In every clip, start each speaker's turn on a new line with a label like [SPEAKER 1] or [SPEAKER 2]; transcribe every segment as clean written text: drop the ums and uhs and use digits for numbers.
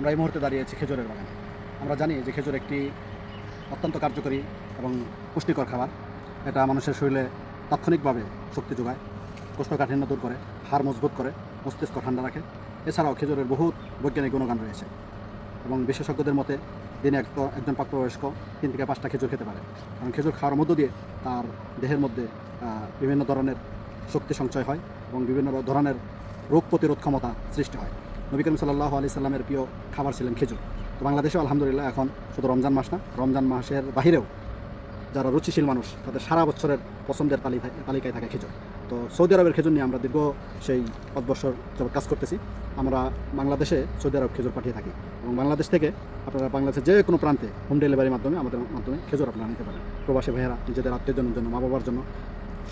[SPEAKER 1] আমরা এই মুহূর্তে দাঁড়িয়েছি খেজুরের বাগানে। আমরা জানি যে খেজুর একটি অত্যন্ত কার্যকরী এবং পুষ্টিকর খাবার। এটা মানুষের শরীরে তাৎক্ষণিকভাবে শক্তি যোগায়, কোষ্ঠকাঠিন্য দূর করে, হাড় মজবুত করে, মস্তিষ্ক ঠান্ডা রাখে। এছাড়াও খেজুরের বহুত বৈজ্ঞানিক গুণগান রয়েছে এবং বিশেষজ্ঞদের মতে দিনে একজন প্রাপ্তবয়স্ক 3 থেকে 5টা খেজুর খেতে পারে। কারণ খেজুর খাওয়ার মধ্য দিয়ে তার দেহের মধ্যে বিভিন্ন ধরনের শক্তি সঞ্চয় হয় এবং বিভিন্ন ধরনের রোগ প্রতিরোধ ক্ষমতা সৃষ্টি হয়। নবী করিম সাল্লাল্লাহু আলাইহি সাল্লামের প্রিয় খাবার ছিলেন খেজুর। তো বাংলাদেশেও আলহামদুলিল্লাহ এখন শুধু রমজান মাস না, রমজান মাসের বাহিরেও যারা রুচিশীল মানুষ তাদের সারা বছরের পছন্দের তালিকায় থাকে খেজুর। তো সৌদি আরবের খেজুর নিয়ে আমরা দীর্ঘ সেই 5 বছর যাবত কাজ করতেছি। আমরা বাংলাদেশে সৌদি আরব খেজুর পাঠিয়ে থাকি এবং বাংলাদেশ থেকে আপনারা বাংলাদেশের যে কোনো প্রান্তে হোম ডেলিভারির মাধ্যমে আমাদের মাধ্যমে খেজুর আপনারা নিতে পারেন। প্রবাসী ভাইয়েরা নিজেদের আত্মীয়জনের জন্য, মা বাবার জন্য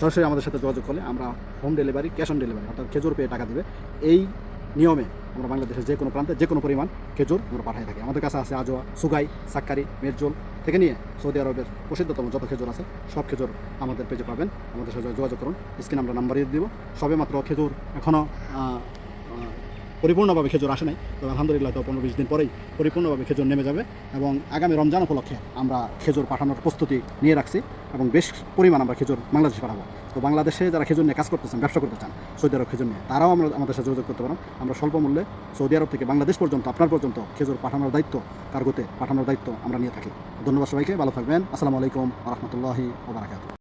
[SPEAKER 1] সরাসরি আমাদের সাথে যোগাযোগ করলে আমরা home delivery, cash on delivery অর্থাৎ খেজুর পেয়ে টাকা দিবে, এই নিয়মে আমরা বাংলাদেশের যে কোনো প্রান্তে যে কোনো পরিমাণ খেজুর আমরা পাঠিয়ে থাকি। আমাদের কাছে আছে আজোয়া, সুগাই, সাক্কারি, মেরজোল থেকে নিয়ে সৌদি আরবের প্রসিদ্ধতম যত খেজুর আছে সব খেজুর আমাদের পেজে পাবেন। আমাদের সাথে যোগাযোগ করুন, স্ক্রিনে আমরা নাম্বার দিয়ে দিব। সবে মাত্র খেজুর এখনও পরিপূর্ণভাবে খেজুর আসে নাই, তো আলহামদুলিল্লাহ তো 15-20 দিন পরেই পরিপূর্ণভাবে খেজুর নেমে যাবে এবং আগামী রমজান উপলক্ষে আমরা খেজুর পাঠানোর প্রস্তুতি নিয়ে রাখছি এবং বেশ পরিমাণ আমরা খেজুর বাংলাদেশে পাঠাবো। তো বাংলাদেশে যারা খেজুর নিয়ে কাজ করতেছেন, ব্যবসা করতে চান সৌদি আরব খেজুর নিয়ে, তারাও আমাদের সাথে যোগাযোগ করতে পারেন। আমরা স্বল্প মূল্যে সৌদি আরব থেকে বাংলাদেশ পর্যন্ত আপনার পর্যন্ত খেজুর পাঠানোর দায়িত্ব, কার্গোতে পাঠানোর দায়িত্ব আমরা নিয়ে থাকি। ধন্যবাদ সবাইকে, ভালো থাকবেন। আসসালামু আলাইকুম ওয়া রাহমাতুল্লাহি ওয়া বারাকাতুহু।